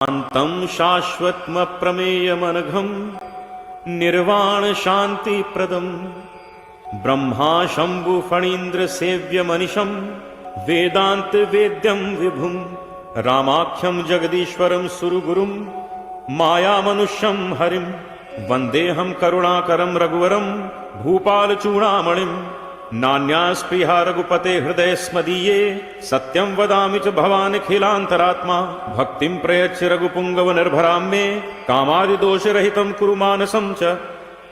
शान्तं शाश्वतमप्रमेयमनघं निर्वाण शान्तिप्रदं ब्रह्मा शंभु फणीन्द्र सेव्यमनिशं वेदांत वेद्यं विभुं रामाख्यं जगदीश्वरं सुरगुरुं मायामनुष्यं हरिं वन्देऽहं करुणाकरं रघुवरं भूपालचूडामणिं नान्यास्पृहा रघुपते हृदय स्मदीये सत्यं वदामि च भवानखिलान्तरात्मा भक्तिं प्रयच्छ रघुपुङ्गव निर्भरां मे कामादिदोषरहितं कुरु मानसं च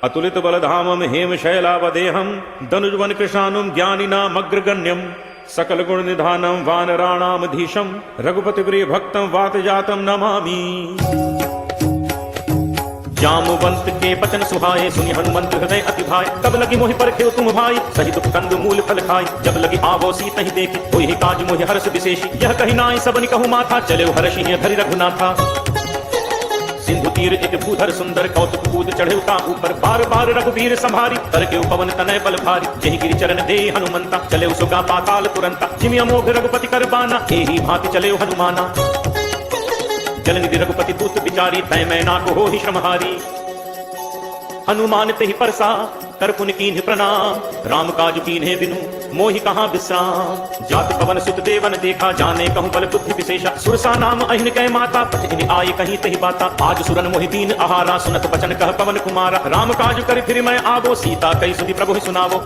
अतुलित बलधामं हेमशैलावदेहं दनुजवन कृशानुं ज्ञानिनामग्रगण्यं सकल गुण निधानं वानराणामधीशं रघुपति प्रिय भक्तं वातजातं नमामि। जामवंत के बचन सुहाए सुनि हनुमंत हृदय अति भाई तब लगी मोहि परखे तुम भाई सही दुख कंद मूल फल खाई जब लगी आवो सीत ही देखी कोई काज मोहि हर्ष विशेषी यह कही नाई सबनि कहु माथा चले हर्षि धरि रघुनाथा सिंधु तीर एक भूधर सुंदर कौतुक कूद चढ़े उता ऊपर बार बार रघुवीर संभारी तर के पवन तनय बल भारी जहि गिरि चरण दे हनुमंता चले सुगा पाताल तुरंता जिमि अमोघ रघुपति कर बाना एही भांति चले हनुमाना जलनिधि रघुपति दूत विचारी तय मैना को हो ही श्रमहारी हनुमान ते ही परसा कर पुन कीन्ह प्रणाम राम काज कीन्हे बिनु मोहि कहाँ विश्राम जात पवन सुत देवन देखा जाने कहूँ बल बुद्धि विशेषा सुरसा नाम अहिन कै माता पठिन आये कहीं तही बाता आज सुरन मोहि दीन आहारा सुनत बचन कह पवन कुमारा राम काज कर फिर मैं आवो सीता कई सुधि प्रभु ही सुनावो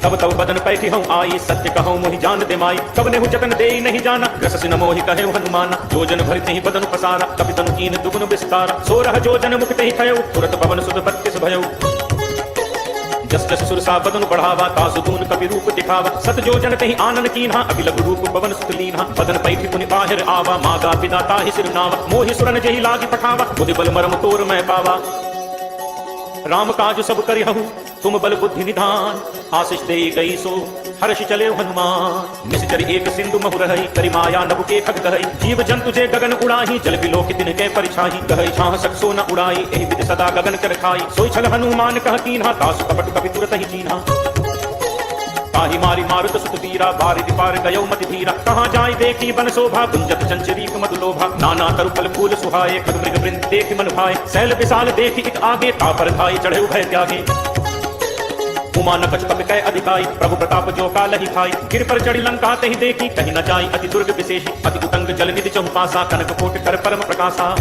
तब तब बदन पैठी हूँ आई सत्य कहूँ मोहि जान दे माई कब ने जतन दे नहीं जाना ग्रस सिन मोहि कहे हनुमाना जोजन भरते ही बदन पसारा कपि तनु कीन दुगुन विस्तारा 16 जोजन मुक्त ही खयो तुरत पवन सुत 32 भयो जस जस सुरसा बदन बढ़ावा तासु दून कपि रूप दिखावा 7 जोजन तही आनन कीन्हा अभी लघु रूप पवन सुत लीन्हा बदन पैठी पुनि बाहिर आवा मागा पिता ताहि सिर नावा मोहि सुरन जही लागी पठावा बुद्धि बल मरम तोर मैं पावा राम काज सब करिहु तुम बल बुद्धि निधान आशीष दे गई सो हर्ष चले हनुमान निश्चर एक सिंधु महु रही करि माया नभ के खग गई जीव जंतु जे गगन उड़ाही जल बिलोक तिन के परिछाही कहि छाह सकसो न उड़ाई एहि विधि सदा गगन कर खाई सोई छल हनुमान कह कीन्हा तासु कपट कपि तुरत ही चीन्हा ताहि मारी मारुत सुत वीरा बारिधि पार गयो मति धीरा कहाँ जाय देखी बन शोभा गुंजत चंचरीक मधुलोभा नाना तरु फल फूल सुहाए खग मृग वृंद देखि मन भाए शैल विशाल देखि एक आगे तापर धाई चढ़े भय त्यागे उमा न कछ कपि कै अधिकाई प्रभु प्रताप जो काल ही खाई गिर पर चढ़ी लंका तहि देखी कहीं न जाई अति दुर्ग विशेषी अति उतंग जल निधि चहुपासा कनक कोट कर परम प्रकाशा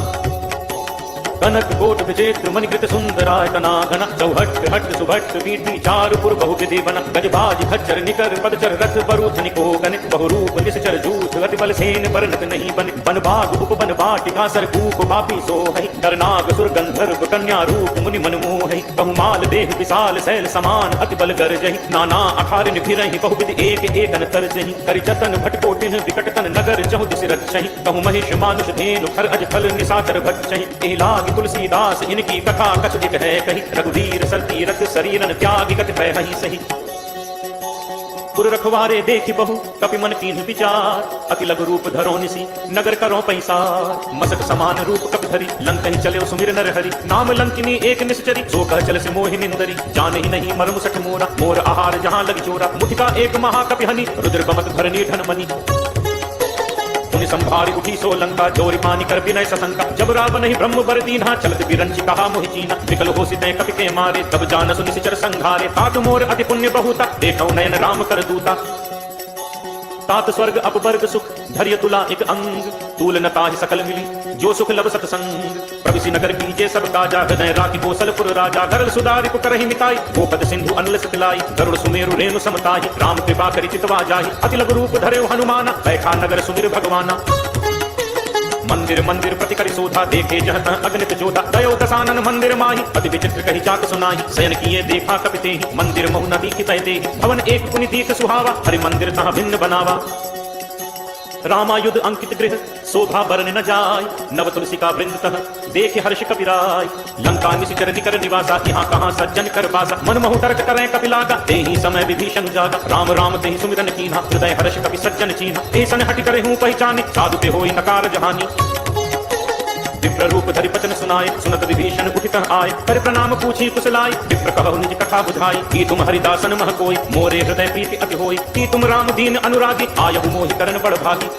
कनक कोट विजेत्र मणिकृत सुंदरायतना घन चौहट हट सुभट वीटी चारुपुर बहु विधि बन गजबाज खच्चर निकर पदचर रथ बरूथ निको गणित बहुरूप निश्चर जूथ गति बल सेन परनत नहीं बन बन बाग उप बन बाटिका सर कूप पापी सो है करनाग सुर गंधर्व कन्या रूप मुनि मन मोह बहुमाल देह विशाल शैल समान अति बल गर जहि नाना अखार निभिरहि बहु विधि एक एकन कर जहि करि जतन भटकोटिन विकट तन नगर चहु दिस रक्षहि कहु महिष मानुष धेनु खर अज फल निशाचर भक्षहि एलाग तुलसीदास इनकी कथा कछ दिख है कही रघुवीर सर तीरथ शरीरन त्याग कति पै सही पुर रखवारे देखि बहु कपि मन कीन्ह विचार अति लघु रूप धरो निसी नगर करो पैसार मसक समान रूप कपि धरी लंकहि चले सुमिर नर हरि नाम लंकिनी एक निश्चरी सो कह चल से मोहि निंदरी जाने ही नहीं मरम सठ मोरा मोर आहार जहाँ लगी चोरा मुठिका एक महाकपि हनि रुद्र बमत भरनी धन मनी पुनि संभारी उठी सो लंका जोरी पानी कर विनय सशंका जब रावण ही ब्रह्म बर दीन्हा चलत बिरंची कहा मोहि चीना विकल हो सिते कपि के मारे तब जानसु निश्चर संघारे तात मोर अति पुण्य बहुता देखौ नयन राम कर दूता तात स्वर्ग अपवर्ग सुख धैर्य तुला एक अंग तूल न ताहि सकल मिली जो सुख लब सतसंग प्रविशि नगर कीजे सब काजा हृदय राखी कौशलपुर राजा गरल सुधारि पुकरहि मिताई गोपद सिंधु अनल सतिलाई गरुड़ सुमेरु रेणु समताहि राम कृपा करि चितवा जाहि अति लघु रूप धरेउ हनुमाना बैठा नगर सुमिर भगवाना मंदिर मंदिर प्रति करि शोधा देखे जहत अगणित जोधा दयो दसानन मंदिर माही अति विचित्र कही जात सुनाही शयन किए देखा कपि तेहि मंदिर महु नदी की तय देहि भवन एक पुनि दीख सुहावा हरि मंदिर तहाँ भिन्न बनावा रामायुध अंकित गृह शोभा बरन न जाय नव तुलसी का वृंद तह देखे हर्ष कपिराय लंका निशिचर निकर निवासा यहाँ कहाँ सज्जन कर बासा मन महु तर्क करें कपिलागा तेहि समय विभीषण जागा राम राम तेहि सुमिरन कीन्हा हृदय हर्ष कपि सज्जन चीन्हा ऐसन हटि करे हूँ पहचाने साधु पे होई नकार जहानी विप्र रूप धरि वचन सुनाए सुनत विभीषण उठित आए कर प्रणाम पूछी कुशलाई विप्र कहु निज कथा बुझाई की तुम हरिदासन मह कोई मोरे हृदय प्रीति अति होई की तुम राम दीन अनुरागी आयहु मोहि करन बड़ भागी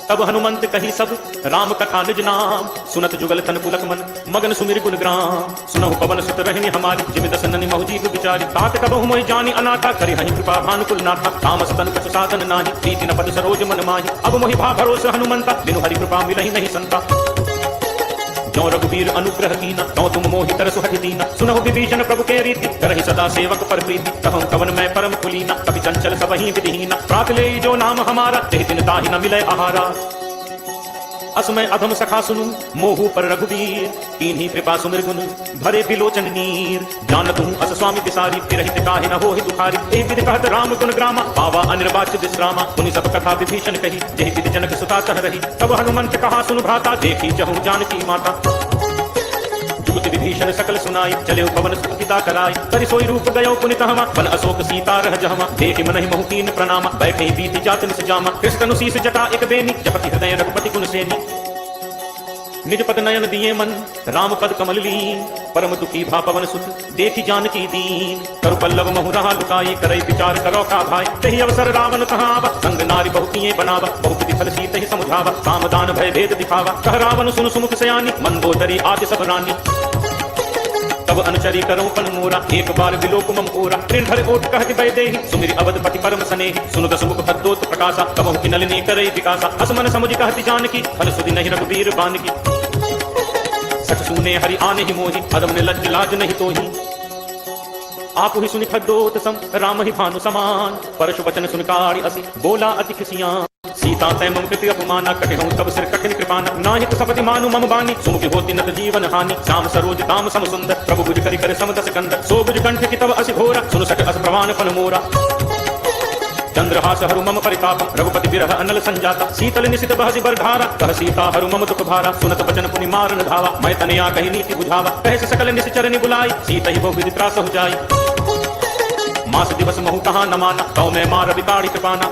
तब हनुमंत कही सब राम कथा निज नाम, सुनत जुगल तन पुलक मन मगन सुमिर गुण ग्राम। सुनहु पवन सुत रहनी हमारी, जिमि दस ननि महु जीव विचारी। तात कबहु मोहि जानी अनाथा, करि हहि कृपा भानुकुल नाथा। तामस तन कछु साधन नाही, प्रीति न पद सरोज मन माही। अब मोहि भा भरोस हनुमंता, बिनु हरि कृपा मिलहि नहीं संता। जो रघुबीर अनुग्रह कीना, तो तुम मोहि तरसु हठि दीना। सुनहु विभीषण प्रभु के रीति, करहि सदा सेवक पर प्रीति। कहूँ कवन मैं परम कुलीना, कपि चंचल सबहि विधिहीना। प्रात ले जो नाम हमारा, तेहि दिन ताहि न मिलै आहारा। असमय अधम सखा सुनु, मोहु पर रघुबीर। कीन्ही कृपा सुमिर गुण, भरे बिलोचन नीर। जानत हूँ अस स्वामी बिसारी, फिरहित काहे न होहि दुखारी। एहि विधि कहत राम गुण ग्रामा, पावा अनिर्वाच्य विश्रामा। सुनि सब कथा विभीषण कही, जेहि विधि जनक सुता कह रही। तब हनुमंत कहा सुनु भ्राता, देखी जहु जानकी माता। जुगति विभीषण सकल सुनाई, चले पवन सुत पिता कराई। करि सोई रूप गयो पुनि तहमा, बन अशोक सीता रह जहमा। देखि मनहि महु कीन प्रणामा, बैठे बीति जात निस जामा। कृष्ण शीस जटा एक बेनी, जपति हृदय रघुपति गुण सेनी। निज पद नयन दिए मन, राम पद कमल लीन। परम दुखी भा पवन सुत, देखि जानकी दीन। करु पल्लव महु रहा लुकाई, करई विचार करो का भाई। तहि अवसर रावण कहाँ आवा, संग नारी बहु किए बनावा। बहुत विफल सीत ही समुझावा, सामदान भय भेद दिखावा। कह रावण सुनु सुमुख सयानी, मंदोदरी आदि सब रानी। तब अनुचरी करो पन मोरा, एक बार विलोक मम ओरा। निर्भर ओट कहति भय देहि, सुमिरि अवधपति परम स्नेहि। सुनु दस मुख भद्दोत प्रकाशा, कबहु किनलिनी करई विकासा। असमन समुझ कहति जानकी, फल सुधि नहीं रघुबीर बानकी। सच सुने हरि आने ही मोहि, अदम ने लज्ज लाज नहीं तोहि। आप ही सुनि खद्दोत सम, राम ही भानु समान। परशु वचन सुनकारी असी, बोला अति खिसियान। सीता तै मम कृति अपमाना, कटिहउँ तब सिर कठिन कृपाना। नाहित सपति मानु मम बानी, सुमुखि होति नत जीवन हानि। श्याम सरोज दाम सम सुंदर, प्रभु बुझ करि कर सम दस कंदर। सो बुझ कंठ की तब असि घोरा, सुनु सक अस प्रमाण फल मोरा। चंद्रहास हरु मम परिताप, रघुपति बिरह अनल संजाता। शीतल निशित बहसि बरधारा, कह सीता हरु मम दुख भारा। सुनत बचन पुनि मारन धावा, मैं तनया कहि नीति बुझावा। कह सकल निश्चरनि बुलाई, सीतहि बहु विधि त्रास हो जाई। मास दिवस महु कहाँ न माना, तौ मैं मार बिताड़ी कृपाना।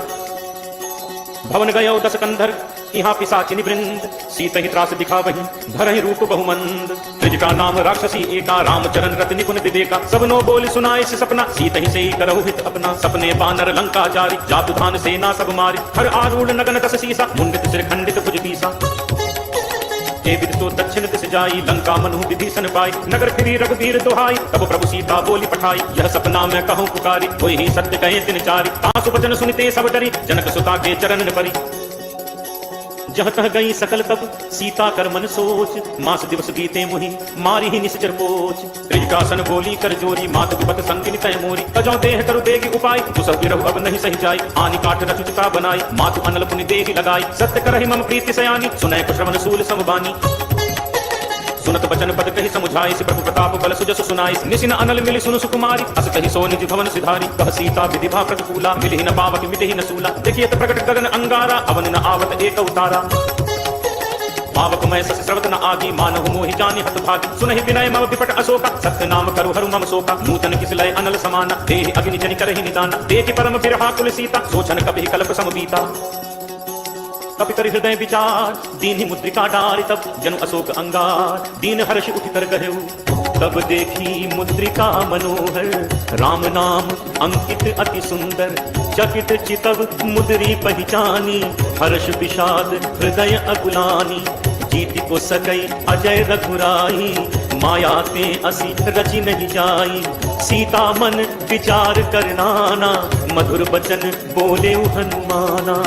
भवन गयो दस कंधर, यहाँ पिशाचिनी वृंद। सीतहि त्रास दिखावहि, धरहि रूप बहुमंद। त्रिज का नाम राक्षसी एका, रामचरण रति निपुण विवेका। सबनो बोल सुनाए से सपना, सीतहि से करहु हित अपना। सपने बानर लंका जारी, जातु धान सेना सब मारी। हर आरूढ़ नगन दस सीसा, मुंडित सिर खंडित भुज पीसा। हे विद तो दक्षिण दिस जाई, लंका मनु विभीषण पाई। नगर फिरी रघुबीर दुहाई, तब प्रभु सीता बोली पठाई। यह सपना मैं कहूँ पुकारी, कोई ही सत्य कहे तिन चारी। आसु वचन सुनिते सब डरी, जनक सुता के चरण परी। जह तह गई सकल तब, सीता कर मन सोच। मास दिवस बीते मुहि, मारी ही निश्चर पोच। त्रिजटासन बोली कर जोरी, मात विपत संगिनी तय मोरी। तजौ देह करु देगी उपाय, दुसह बिरहु अब नहीं सही जाई। आनि काठ रचु चिता बनाई, मातु अनल पुनि देहि लगाई। सत्य करहि मम प्रीति सयानी, सुनय कुश्रवण सूल समबानी। सुनत बचन पद कहि समुझाई, प्रभु प्रताप बल सुजस सुनाई। निसिन अनल मिलि सुनु सुकुमारी, अस कहि सो निज भवन सिधारी। कह सीता विधिभा प्रतिकूला, मिलिहि न पावक मिटिहि न सूला। देखियत प्रकट गगन अंगारा, अवन न आवत एक अवतारा। पावक मैं सस श्रवत न आगी, मानहु मोहि जानि हत भागी। सुनहि विनय मम विपट अशोका, सत्य नाम करु हरु मम शोका। नूतन किस लय अनल समाना, देहि अग्नि जनि करहि निदाना। देखि परम बिरहा कुल सीता, सोचन कपि कल्प सम बीता। कपि कर हृदय विचार, दीन्हि मुद्रिका डारि। तब जनु अशोक अंगार, दीन हर्ष उठि कर गहेउ। तब देखी मुद्रिका मनोहर, राम नाम अंकित अति सुंदर। चकित चितव मुद्री पहचानी, हर्ष विषाद हृदय अकुलानी। जीति को सकई अजय रघुराई, माया ते असी रचि नहीं जाई। सीता मन विचार कर नाना, मधुर बचन बोले हनुमाना।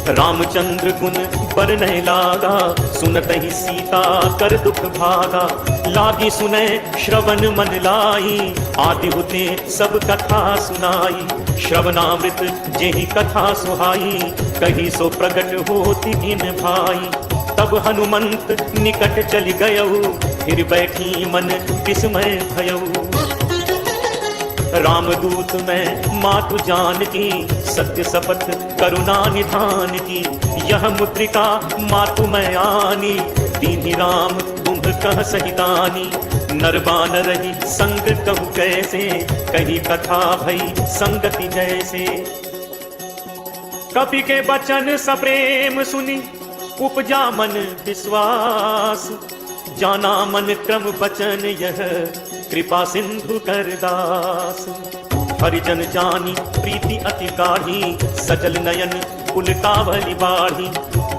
रामचंद्र गुण बरनय लागा, सुनत ही सीता कर दुख भागा। लागी सुने श्रवण मन लाई, आदि होते सब कथा सुनाई। श्रवणामृत जेहि कथा सुहाई, कही सो प्रकट होति इन भाई। तब हनुमंत निकट चल गयऊ, फिर बैठी मन विस्मय भयऊ। रामदूत मैं मातु जान की, सत्य शपथ करुणा निधान की। यह मुद्रिका मातु मैं आनी, दीन्हि राम तुम कह सहितानी। नरबान रही संग कहु कैसे, कही कथा भई संगति जैसे। कपि के बचन सप्रेम सुनी, उपजा मन विश्वास। जाना मन क्रम बचन यह, कृपा सिंधु करदास। हरिजन जानी प्रीति अति गाढ़ी, सजल नयन पुलकावली बाढ़ी।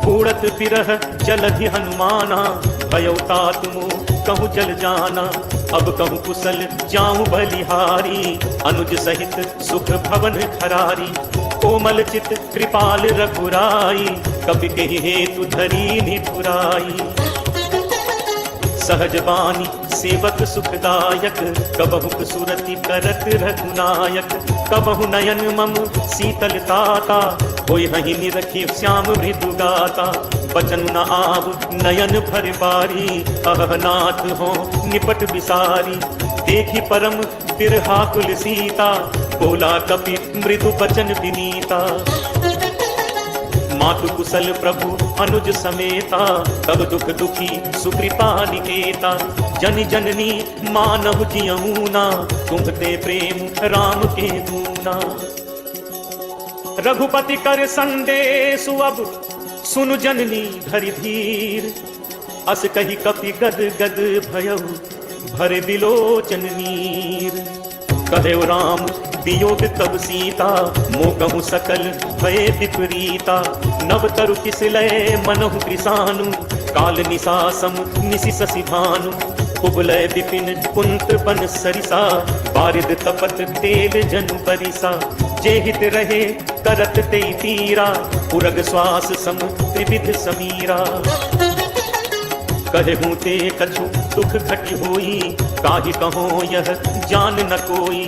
बूढ़त बिरह जलधि हनुमाना, भयो तात मोह कहूँ जल जाना। अब कहूँ कुशल जाऊं बलिहारी, अनुज सहित सुख भवन खरारी। कोमल चित कृपाल रघुराई, कपि कहि हेतु धरी निठुराई। सहज बानी सेवक सुखदायक, कबहु सुरति करत रघुनायक। कबहु नयन मम शीतल ताता, कोई हहीं निरखी श्याम मृदु गाता। बचन न आव नयन भर बारी, अहनाथ हो निपट बिसारी। देखी परम बिरहाकुल सीता, बोला कपि मृदु बचन विनीता। मातु कुशल प्रभु अनुज समेता, तब दुख दुखी सुकृपा निकेता। जन जननी मानव जियऊना, तुम्हते प्रेम राम के दूना। रघुपति कर संदेश अब सुनु जननी धरि धीर। अस कही कपि गद गद भयउ, भरे बिलोचन नीर। कहे राम वियोग तब सीता, मोकहु सकल भय विपरीता। नव तरु किसलय मनहु कृसानु, काल निसासम निसि शशि भानु। कुबलय विपिन कुंत बन सरिसा, बारिद तपत तेल जनु परिसा। जे हित रहे करत ते तीरा, पुरग श्वास सम त्रिविध समीरा। कहूँ ते कछु दुख घटी होई, काहि कहो यह जान न कोई।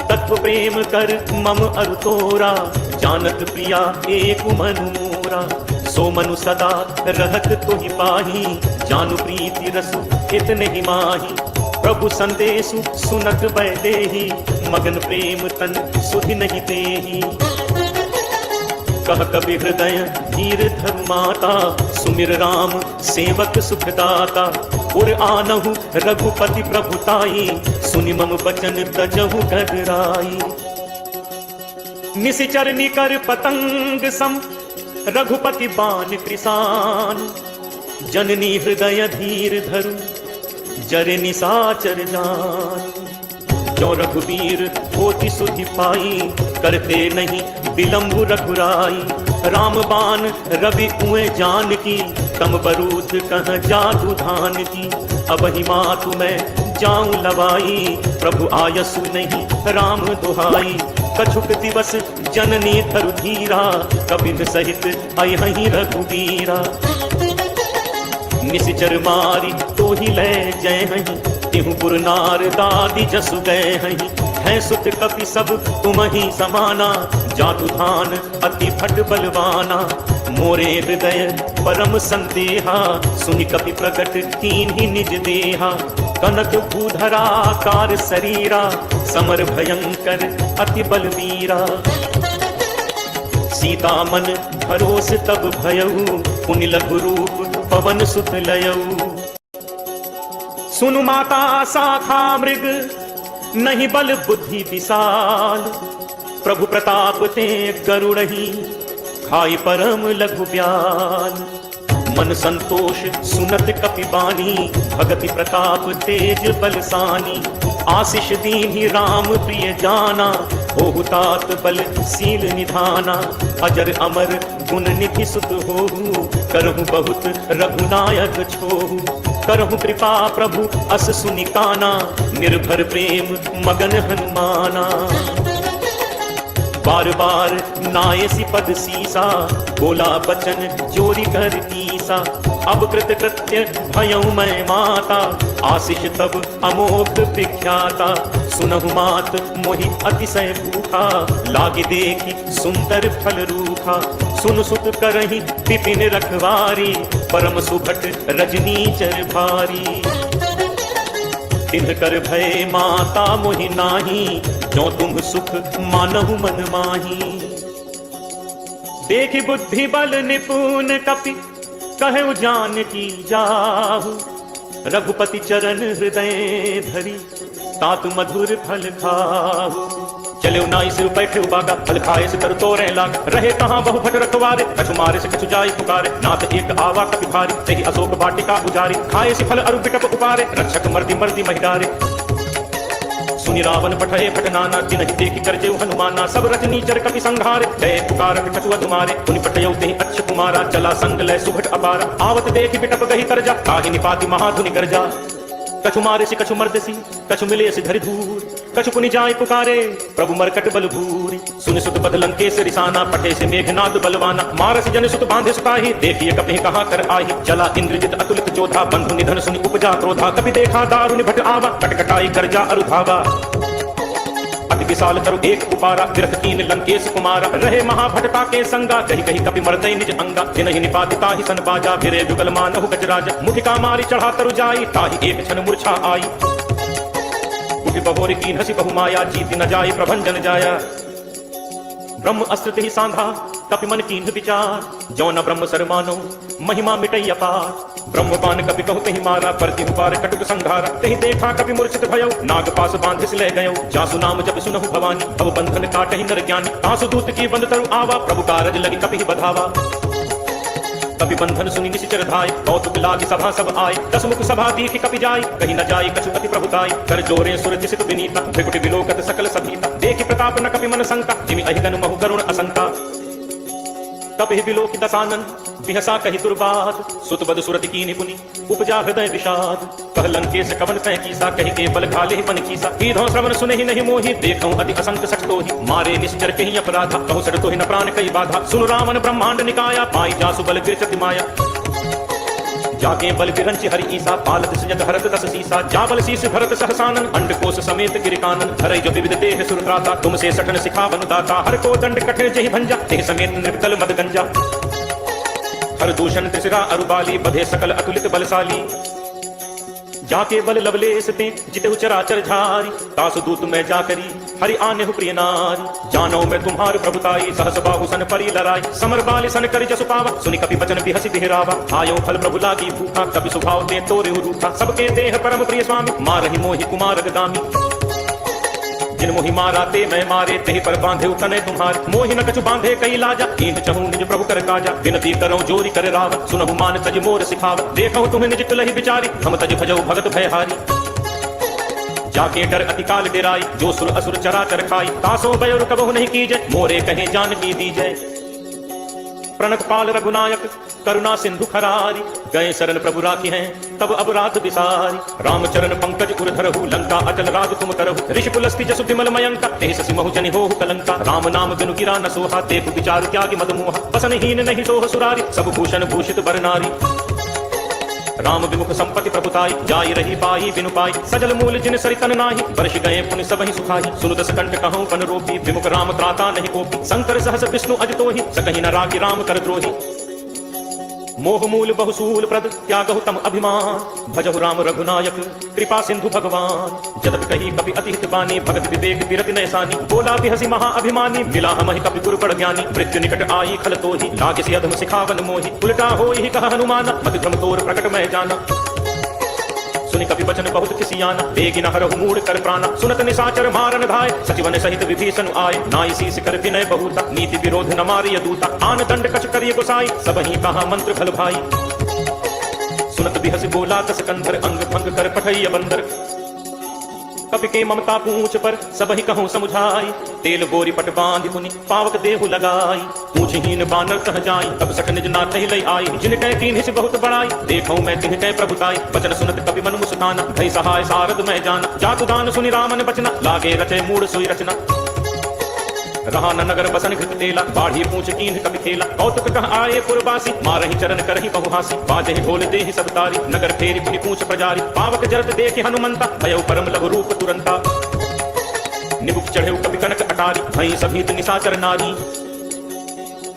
तत्व प्रेम कर मम अरु तोरा, जानत प्रिया एक मनु मोरा। सो मनु सदा रहत तुहि पाही, जानु प्रीति रसु इतने ही माही। प्रभु संदेशु सुनत बैदेही, मगन प्रेम तन सुधि नहीं देही। कह कबि हृदय धीर धर माता, सुमिर राम सेवक सुखदाता। उर आनहु रघुपति प्रभुताई, सुनि मम बचन तजहु गगराई। निशिचर निकर पतंग सम, रघुपति बान कृसान। जननी हृदय धीर धरु, जरे निसाचर जान। जो रघुवीर होति सुधि पाई, करते नहीं विलंबु रघुराई। राम बाण रवि कुएं जान की, तम बरूद कह जादू धान की। अब ही मातु मैं जाऊं लवाई, प्रभु आयसु नहीं राम दुहाई। कछुक दिवस जननी धरु धीरा, कपिल सहित अयहि रघुवीरा। निशिचर मारी तो ही लय जय हहीं, तिहु पुर नार दादी जसु गए हहीं। है सुत कपि सब तुम ही समाना, जातु धान अति फट बलवाना। मोरे हृदय परम संदेहा, सुनि कपि प्रकट कीन ही निज देहा। कनक भूधरा कार शरीरा, समर भयंकर अति बलवीरा। सीता मन भरोस तब भयउ, पुनि लघु रूप पवन सुत लयऊ। सुनु माता शाखा मृग, नहीं बल बुद्धि विशाल। प्रभु प्रताप ते गरुड़ही, खाई परम लघु ब्याल। मन संतोष सुनत कपि बानी, भगति प्रताप तेज बलसानी। आशीष दीन्हि राम प्रिय जाना, होहु तात बल सील निधाना। अजर अमर गुण निधि सुत होहु, करहु बहुत रघुनायक छोहु। करहु कृपा प्रभु अस सुनिकाना, निर्भर प्रेम मगन हनुमाना। बार बार नायसी पद सीसा, बोला बचन जोरी कर तीसा। अब कृत कृत्य भयउ मैं माता, आशीष तब अमोघ विख्याता। सुनहु मात मोहि अतिशय भूखा, लागे देखी सुंदर फल रूखा। सुन सुत करहि विपिन रखवारी, परम सुभट रजनीचर भारी। तिन्ह कर भय माता मोहि नाही, जो तुम सुख मानहु मन माही। देखि बुद्धि बल निपुण कपि, कहु जानकी जाहु। रघुपति चरण हृदय धरी, तात मधुर फल खाहु। चले नाई सिर बैठे बागा, फल खाए से तर तोरे लाग। रहे तहाँ बहु भट रखवारे, कछु मारे से कछु जाई पुकारे। नाथ एक आवा कपि भारी, तेहि अशोक वाटिका उजारी। खाए से फल अरु बिटप उपारे, रक्षक मर्दी मर्दी महिदारे। सुनि रावण पठये पटनाना जिनहि देखि करजे हनुमाना सब रचनी चर कपि संघारे गए पुकारक कछु अधुमारे पुनि पटयौ तेहि अच्छ कुमारा चला संग लय सुभट अपारा आवत देखि बिटप गहि तरजा काहि निपाति महाधुनि गर्जा कछु मारे से कछु मर्दसी कछु मिले से धरि धूर कछु पुनि जाय पुकारे प्रभु मरकट बल भूरी सुनि सुत बद लंकेश रिसाना पठे से मेघनाद बलवाना मारस जन सुत बांधे सुताहि देखिए कपि कहाँ कर आहि चला इंद्रजित अतुलित जोधा बंधु निधन सुनि उपजा क्रोधा कपि देखा दारुनि भट आवा कटकटाई करजा अरुधावा अति विशाल तरु एक उपारा विरथ कीन लंकेश कुमारा रहे महाभटता के संगा कही कही कपि मरदई निज अंगा जिनहि निपातिता ही सन बाजा फिरे जुगल मानहु गजराजा मुखिका मारी चढ़ा तरु जाई ताहि एक क्षण मूर्छा आई उठि बहोरी कीन हसी बहुमाया जीति न जाई प्रभंजन जाया ब्रह्म अस्त्र ही सांधा कपि मन कीन विचार जो न ब्रह्म सरमानो महिमा मिटई अपार ब्रह्मपान कपि कहु तहि मारा परति पार कटुक संघारा तहि देखा कपि मूर्छित भयो नाग पास बांधिस ले गयो जासु नाम जप सुनहु भवानी भव बंधन काटहि नर ज्ञानी तासु दूत की बंद तरु आवा प्रभु कारज लगी कपि बधावा कपि बंधन सुनि निशिचर धाय कौतुक लागी सभा सब आय दसमुख सभा दीखि कपि जाय कहीं न जाय कछु अति प्रभुताय कर जोरे सुर जिसित विनीता त्रिकुटि विलोकत सकल सभीता देखि प्रताप न कपि मन संका जिमि अहिगन महु करुण असंका कपि विलोकि दसानन बिहसा कहि दुर्बाद सुत बद सुरति कीनि पुनि उपजा हृदय विषाद कह लंकेश कवन तह कीसा कहि के बल घाले मन कीसा कीधो श्रवण सुनहि नहीं मोहि देखौ अति असंक सकतोहि मारे निश्चर कहि अपराधा कहु सड़तोहि न प्राण कई बाधा सुन रावण ब्रह्मांड निकाया पाई जासु बल गिरचति माया जाके बल विरंचि हरि ईसा पालत सजत हरत दस सीसा जाबल शीस भरत सहसानन अंडकोश समेत गिरिकानन धरई जो विविध देह सुरत्राता तुमसे सठन सिखावन दाता हर को दंड कठिन जहि भंजा तेह समेत निर्तल मद गंजा हर दूषण त्रिशिरा अरुबाली बधे सकल अतुलित बलशाली जाके बल लवलेस ते जिते चराचर झारी तासु दूत में जाकरी हरि आने प्रिय नारी जानो मैं तुम्हार प्रभुताई सहस बाहु सन परी लराई समर बाल सन कर जसु पावा सुनि कपि बचन बिहसी बिहरावा आयो फल प्रभु लागी भूखा कपि सुभाव ते तोरे रूठा सबके देह परम प्रिय स्वामी मारहि मोहि कुमार गामी जिन मोहि मारा ते मैं मारे तेहि पर बांधे तनय तुम्हारे मोहि न कछु बांधे कई लाजा कीन चहु निज प्रभु कर काजा विनती करो जोरी कर राव सुनहु मान तज मोर सिखाव देखो तुम्हें निज तुलहि बिचारी हम तज भजौ भगत भयहारी जाके डर अति काल डेराई जो सुर असुर चराचर खाई तासो बयोर कबहु नहीं कीजय मोरे कहे जान की दीजय प्रणक पाल रघुनायक करुणा सिंधु खरारी गए शरण प्रभु राखी हैं तब अब रात बिसारी रामचरण पंकज उरधरहु लंका अचल राज तुम करहु ऋषि पुलस्ति जसु विमल मयंका तेह ससि महु जनि होहु कलंका राम नाम बिनु गिरा न सोहा देखु विचारु त्यागी मद मोहा बसनहीन नहीं सोह सुरारी सब भूषण भूषित बर नारी राम विमुख संपत्ति प्रभुताई जाई रही पाई बिनु पाई सजल मूल जिन सरितन नाही वर्ष गए पुनि सबहि सुखाई सुनु दस कंठ कहूं पन रोपी विमुख राम त्राता नहीं कोपी शंकर सहस विष्णु अजतोहि सकहि न राखी राम कर द्रोही मोह मूल बहुसूल प्रद त्यागहु तम अभिमान भजहु राम रघुनायक कृपा सिंधु भगवान जदप कही कपि अति हित बानी भगत विवेक विरति नयसानी बोला बिहसी महा अभिमानी मिला हमहि कपि गुरु बड़ ज्ञानी मृत्यु निकट आई खल तोहि लागसी अधम सिखावन मोहि उल्टा होहि कह हनुमाना मति भ्रम तोर प्रकट मैं जाना सुनि कपि बचन बहुत किसियाना बेगी न हरहु मूढ़ कर प्राणा सुनत निशाचर मारन धाय सचिवन सहित विभीषण आए नाई शीस कर विनय बहुता नीति विरोध न मारिय दूता आन दंड कछ करिय गोसाई सबहि कहा मंत्र फल भाई सुनत बिहस बोला दस कंधर अंग भंग कर पठैय बंदर कपि के ममता पूछ पर सबहि कहूं समुझाई तेल गोरी पट बांधि पुनि पावक देहु लगाई पूछहीन बानर कह जाई तब सठ निज नाथ लई आई जिन कह कीन हिस बहुत बड़ाई देखौ मैं तिन कह प्रभुताई वचन सुनत कपि मन मुस्काना भई सहाय सारद मैं जाना जातु दान सुनि रामन बचना लागे रचे मूढ़ सोई रचना रहा न नगर बसन घृत तेला बाढ़ी पूछ कीन कपि खेला कौतुक कह आए पुरवासी मारहि चरण करहि बहुहासी बाजहि ढोल देहि सब तारी नगर फेरी पुनि पूछ प्रजारी पावक जरत देखि हनुमंता भयउ परम लघु रूप तुरंता निबुक चढ़ेउ कपि कनक अटारी भई सभीत निशाचर नारी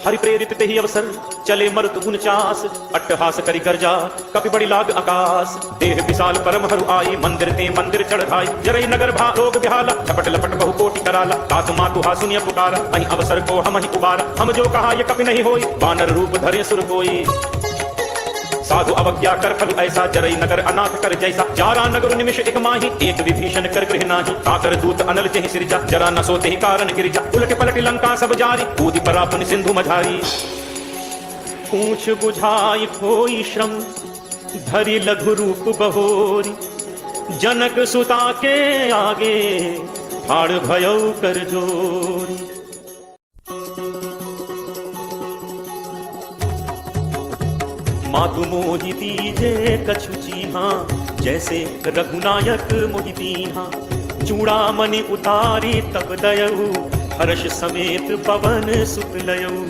हरि प्रेरित तेहि अवसर चले मरुत उनचास अट्टहास करि गर्जा कपि बड़ी लाग आकाश देह विशाल परम हरु आई मंदिर ते मंदिर चढ़ाई जरई नगर भा लोग बिहाला झपट लपट बहु कोटि कराला तात मातु हा सुनिय पुकारा अहि अवसर को हम ही उबारा हम जो कहा ये कपि नहीं होई बानर रूप धरे सुर कोई साधु अवज्ञा कर फल ऐसा जरई नगर अनाथ कर जैसा जारा नगर निमिष एक माही एक विभीषण कर गृह नाही काकर दूत अनल जहि सिरजा जरा न सोते ही कारण गिरिजा उलट पलट लंका सब जारी कूदी परा पुनि सिंधु मझारी पूछ बुझाई कोई श्रम धरि लघु रूप बहोरी जनक सुता के आगे ठाड़ भयौ कर जोरी। मातु मोहि दीजे कछु चीहा, जैसे रघुनायक मोहि दीन्हा। चूड़ामणि उतारी तब दयऊ, हर्ष समेत पवन सुत लयऊ।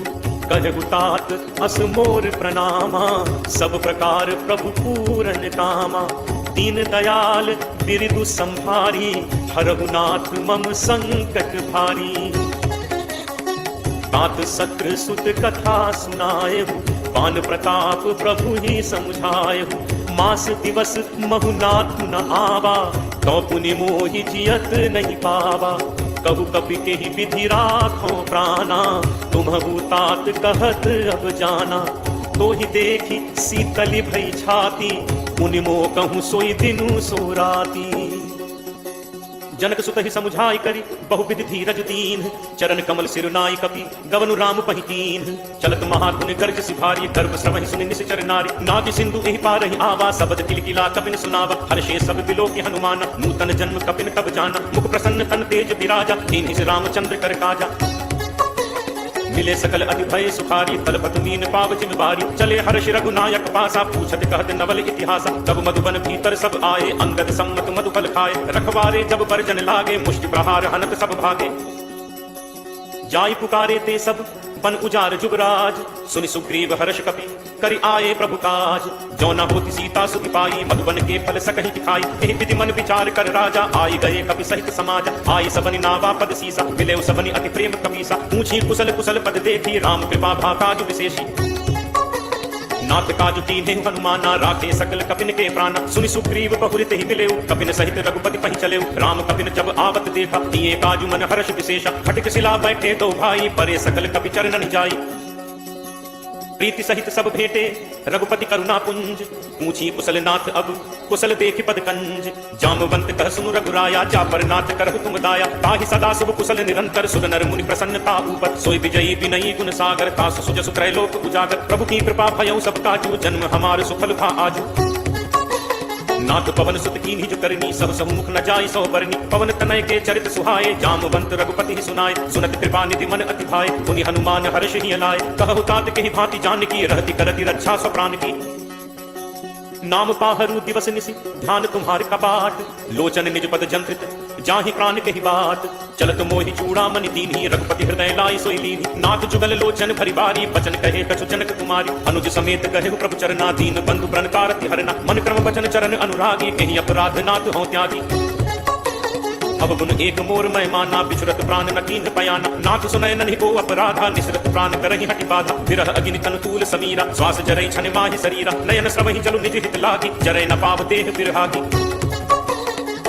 कहु तात अस मोर प्रणामा, सब प्रकार प्रभु पूरन कामा। दीन दयाल बिरदु संभारी, हरहु नाथ मम संकट भारी। तात सत्र सुत कथा सुनायहु, पान प्रताप प्रभु ही समझायहु। मास दिवस महु नाथ न आवा, तो पुनि मोहि जियत नहीं पावा। कहु कपि के ही विधि राखो प्राणा, तुम्हु तात कहत अब जाना। तो ही देखी शीतली भई छाती, मुनि मोह कहूँ सोई दिनु सो राती। जनक सुत ही समुझाई करी, बहुविधि धीरज दीन। चरण कमल सिर नाई कपि, गवनु राम पहिकीन। चलत महागुण गर्ज सिभारी, गर्भ श्रवहि सुनि निश्चर नारी। नाभि सिंधु एहि पारहि आवा, सबद किलकिला कपिन सुनावा। हर्षे सब बिलोकि हनुमाना, नूतन जन्म कपिन कब जाना। मुख प्रसन्न तन तेज विराजा, दीन्हि रामचंद्र कर काजा। मिले सकल अति भय सुखारी, तलपत मीन पाव जिन बारी। चले हर्ष रघुनायक पासा, पूछत कहत नवल इतिहासा। तब मधुबन भीतर सब आए, अंगद सम्मत मधुफल खाए। रखवारे जब बरजन लागे, मुष्टि प्रहार हनत सब भागे। जाई पुकारे ते सब बन उजार जुगराज। सुनि सुग्रीव हर्ष कपि, करि आए प्रभु काज। जो न होती सीता सुखि पाई, मधुबन के फल सकहि दिखाई। एहि विधि मन विचार कर राजा, आई गए कपि सहित समाज। आई सबनि नावा पद सीसा, मिले सबनि अति प्रेम कपीसा। पूछी कुशल कुशल पद देखी, राम कृपा भा काज विशेषी। नाथ काजु कीन्हे हनुमाना, राखे सकल कपिन के प्राणा। सुनि सुग्रीव बहुरित ही मिलेउ, कपिन सहित रघुपति पहि चलेउ। राम कपिन जब आवत देखा, दिए काजु मन हर्ष विशेषा। खटक शिला बैठे दो भाई, परे सकल कपि चरणन जाई। प्रीति सहित सब भेटे, रघुपति करुणा पुंज। पूछी कुशल नाथ अब, कुशल देखि पद कंज। जामवंत कह सुनु रघुराया, जा पर नाथ करहु तुम दाया। ताहि सदा शुभ कुशल निरंतर, सुर नर मुनि प्रसन्नता ऊपर। सोई विजयी विनयी गुण सागर, तासु सुजसु त्रैलोक उजागर। प्रभु की कृपा भयउ सब काजू, जन्म हमार सुफल भा आजू। नाथ पवन सुत कीन्हि जो करनी, सब सहु मुख न जाई सो बरनी। पवन तनय के चरित सुहाए, जामवंत रघुपति ही सुनाए। सुनत कृपा निधि मन अति भाए, मुनि हनुमान हर्ष ही अलाए। कहु तात के ही भांति जानकी, रहति करति रक्षा सो प्राण की। नाम पाहरु दिवस निसि, ध्यान तुम्हारे कपाट। लोचन निज पद जंत्रित, जाहि प्राण के ही बात। चलत मोहि चूड़ामणि दीन्हि, रघुपति हृदय लाई सोई लीन्हि। नाथ जुगल लोचन भरि बारी, बचन कहे कछु जनक कुमारी। अनुज समेत कहे प्रभु चरना, दीन बंधु प्रण कारति हरना। मन क्रम वचन चरण अनुरागी, कहीं अपराध नाथ हो त्यागी। अब गुण एक मोर मैं माना, बिछुरत प्राण न कीन्ह पयाना। नाथ सुनय नन्हि को अपराधा, निसरत प्राण करहि हटि बाधा। विरह अग्नि तन तूल समीरा, श्वास जरै छन माहि शरीरा। नयन स्रवहि जलु निज हित लागी, जरै न पाव देह बिरहागी।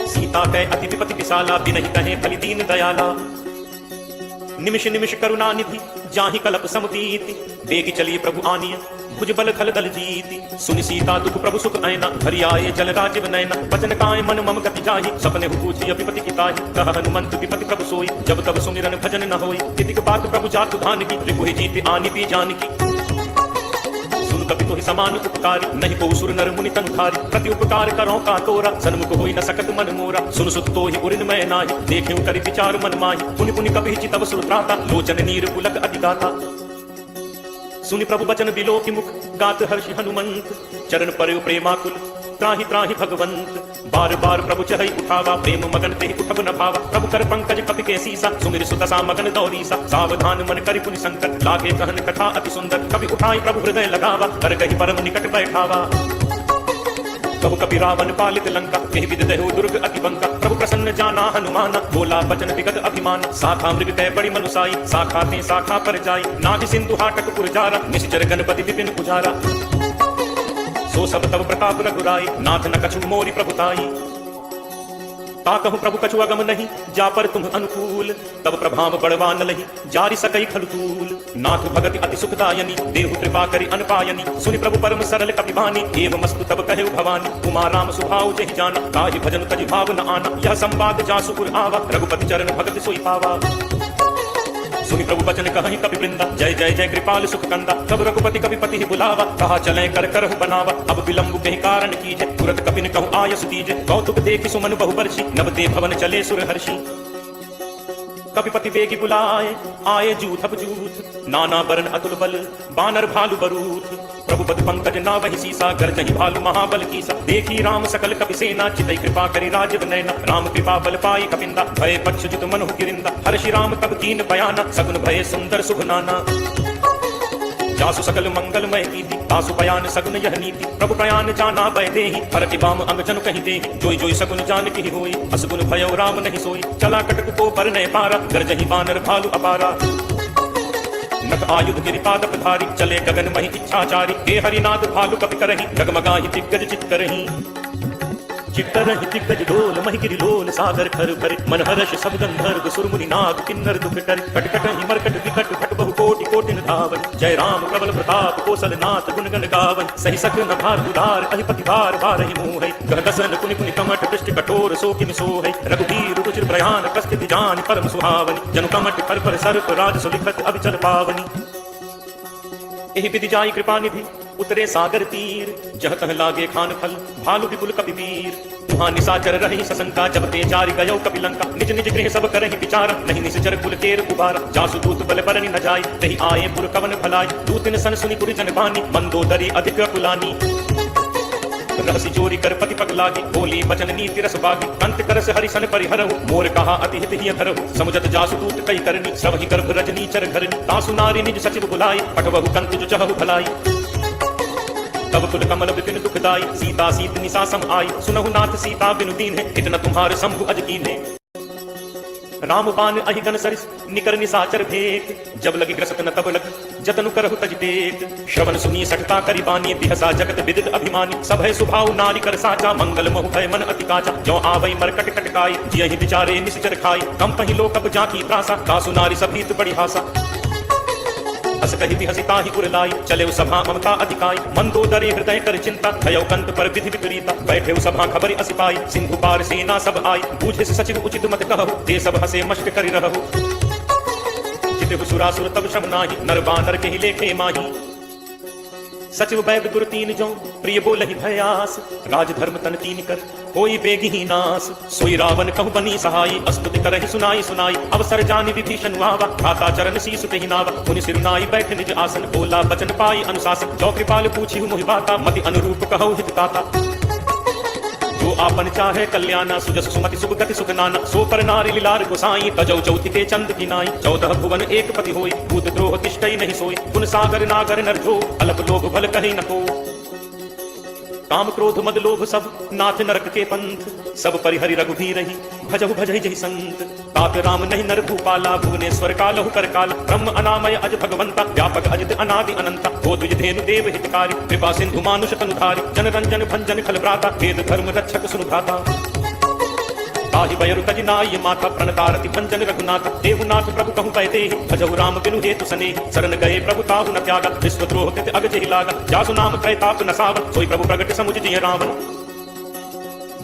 सीता कै अति विपति विशाला, बिनहि कहे फलि दीन दयाला। निमिष निमिष करुणा निधि, जाहि कलप समुदीति। बेगी चली प्रभु आनिय, भुज बल खल दल जीति। सुनि सीता दुख प्रभु सुख ऐना, हरि आए जल राजीव नैना। बचन काय मन मम गति जाहि, सपने हुपूछी विपति की ताहि। कह हनुमंत विपति प्रभु सोई, जब तब सुमिरन भजन न होई। तितिक बात प्रभु जातु धान की, रिपुहि जीति आनि पी जानकी। सुन कपि तोहि समान उपकारी, नहीं को सुर नर मुनि तंखारी। प्रति उपकार करो का तोरा, सन्मुख होई न सकत मन मोरा। सुन सुत तोहि उरिन मैं नाहि, देखिउ करि विचार मन माहि। पुनि पुनि कपि चितव सुर त्राता, लोचन नीर पुलक अति गाथा। सुनि प्रभु बचन बिलो की मुख, गात हर्षि हनुमंत। चरण पर प्रेमाकुल, त्राहि त्राहि भगवंत। बार बार प्रभु चढ़ई उठावा, प्रेम मगन तेहि उठब न भावा। प्रभु कर पंकज कपि के सीसा, सुमिर सुदशा मगन दौरीसा। सावधान मन करि पुनि संकट, लागे कहन कथा अति सुंदर। कपि उठाई प्रभु हृदय लगावा, कर कहि परम निकट बैठावा। कहु कपि रावण पालित लंका, एहि विधि दहु दुर्ग अति बंका। प्रभु प्रसन्न जाना हनुमाना, बोला बचन विगत अभिमान। साखा मृग कै बड़ी मनुसाई, साखा ते साखा पर जाई। नाभि सिंधु हाटक पुरजारा, निश्चर गणपति विपिन पुजारा। सो सब तब प्रताप रघुराई, नाथ न कछु मोरी प्रभुताई। ताकहु प्रभु कछु अगम नहीं, जा पर तुम अनुकूल। तब प्रभाव बड़वान लही, जारि सकई खलुतूल। नाथ भगति अति सुखदायनी, देहु कृपा करि अनपायनी। सुनि प्रभु परम सरल कपिबानी, एवमस्तु तब कहेउ भवानी। उमा राम सुभाउ जहि जाना, ताहि भजन तजि भाव न आना। यह संवाद जासु पुर आवा, रघुपति चरण भगति सोई पावा। सुनि प्रभु बचन कहि कपि वृंदा, जय जय जय कृपाल सुख कंदा। तब रघुपति कपिपति बुलावा, कहा चले कर करहु बनावा। अब विलंब कहि कारण कीजे, तुरत कपिन कहु आयसु दीजे। कौतुक देखि सुमन बहु बरसी, नभ ते भवन चले सुर हर्षि। कपिपति बेगी बुलाए, आए जूथ अब जूथ, नाना बरन अतुल बल, बानर भालु बरूथ। प्रभु पद पंकज नावहि सीसा, गर्जहि भालु महाबल कीसा। देखी राम सकल कपि सेना, चितई कृपा करि राजीव नैना। राम कृपा बल पाई कपिंदा, भय पक्ष जित मनु गिरिंदा। हर्षि राम तब कीन बयाना, सगुन भय सुंदर शुभ नाना। जासु सकल मंगलमय कीर्ति, तासु बयान सगुन यह नीति। प्रभु प्रयान जाना भय देहि, हरति बाम अंग जनु कहि देहि। जोई जोई सगुन जान की होई, असगुन भयउ राम नहीं सोई। चला कटक को पर नय पारा, गर्जहि बानर भालु अपारा। नख आयुध गिरिपाद धारी, चले गगन महि इच्छाचारी। हे हरिनाथ भालु कपि करहि, डगमगाहि दिग्गज चित करहि। चित्तरहि दिग्गज डोल, महि गिरि लोल सागर खर भरे। मन हर्ष सब गंधर्व सुर मुनि नाग किन्नर दुख कर। कटकटहि मरकट विकट भट बहु कोटि कोटिन धावै। जय राम प्रबल प्रताप कौशल नाथ गुण गण गावै। सहि सक न भार उदार, अधिपति भार बारहि मोहै। गह दसन कुनि कुनि कमठ दृष्टि कठोर सो किमि सोहै। रघुबीर रुचिर प्रयाण कस्ति जानि परम सुहावनि। जनु कमठ पर पर सर्प राज सुलिखत अभिचल पावनि। एहि विधि जाई कृपा निधि, उतरे सागर तीर। जह तह लागे खान फल, भालु विपुल कपि वीर। वहाँ निशाचर रही सशंका, जब ते जारि गयो कपि लंका। निज निज गृह सब करहि विचार, नहीं निश्चर कुल केर उबारा। जासु दूत बल बरनि न जाय, तहि आए पुर कवन भलाई। दूतिन सन सुनि पुर जन बानी, मंदोदरी अधिक कुलानी। रहसि चोरी कर पति पग लागी, बोली बचन नीति रस बागी। अंत करस हरिसन परिहरहु, मोर कहा अति हित हिय धरहु। समुझत जासु दूत कई करनी, सब ही गर्भ रजनी चर घरनी। तासु नारी निज सचिव बुलाई, पटवहु कंत जो चहु भलाई। तब कुल कमल विपिन दुखदाई, सीता सीत निसा सम आई। सुनहु नाथ सीता बिनु दीन्हे, इतना तुम्हारे शंभु अज कीन्हे। राम बाण अहि गन सरिस, निकर निसाचर भेक। जब लगी ग्रसत न तब लग, जतनु करहु तज टेक। श्रवण सुनी सठता करि बानी, बिहसा जगत विदित अभिमानी। सब है सुभाव नारी कर साचा, मंगल मोह भय मन अति काचा। जो आवै मरकट कटकाई, जियहि बिचारे निश्चर खाई। कम पहि लोक अब जाकी त्रासा, तासु नारी सभीत बड़ी हासा। हस कहि बिहसि ताहि पुर लाई, चलेउ सभा ममता अधिकाई। मंदोदरी हृदय कर चिंता, भयउ कंत पर विधि विपरीता। बैठेउ सभा खबरि असि पाई, सिंधु पार सेना सब आई। बूझिस सचिव उचित मत कहु, ते सब हसे मष्ट करि रहु। जितेहु सुरासुर तब श्रम नाही, नर बानर केहि लेखे माही। सचिव बैद गुर तीन जो, प्रिय बोलहि भयास। राज धर्म तन तीन कर, होई बेगिहि नास। सोई रावण कहु बनी सहाई, अस्तुति करहि सुनाई सुनाई। अवसर जानि विभीषण आवा, भ्राता चरण शीस तेहि नावा। मुनि सिरुनाई बैठ निज आसन, बोला बचन पाई अनुशासन। जो कृपाल पूछिहु मोहि बाता, मति अनुरूप कहु हित ताता। जो आपन चाहे कल्याणा, सुजस सुमति सुख गति सुख नाना। सो पर नारी लीलार गोसाई, तजौ चौथि के चंद की नाई। 14 भुवन एक पति होई, भूत द्रोह तिष्ठई नहीं सोई। गुण सागर नागर नर जो, अल्प लोभ भल कहि न को। काम क्रोध मद लोभ सब, नाथ नरक के पंथ। सब परिहरि रघुबीरहि, भजहु भजहि जहि संत। तात राम नहीं नर भूपाला, भुवनेश्वर कालहु कर काल। ब्रह्म अनामय अज भगवंता, व्यापक अजित अनादि अनंता। हो द्विज धेनु देव हितकारी, कृपा सिंधु मानुष तनुधारी। जन रंजन भंजन खल भ्राता, वेद धर्म रक्षक सुनु भ्राता। ताहि बयरु तजि नाई माता, प्रणतारति भंजन रघुनाथ। देवनाथ प्रभु कहु पै देहि, भजहु राम बिनु हेतु सनेहि। शरण गए प्रभु ताहु न त्यागा, विश्व द्रोह कृत अग जेहि लागा। जासु नाम कै ताप न सावन, सोई प्रभु प्रगट समुझ जिय रावण।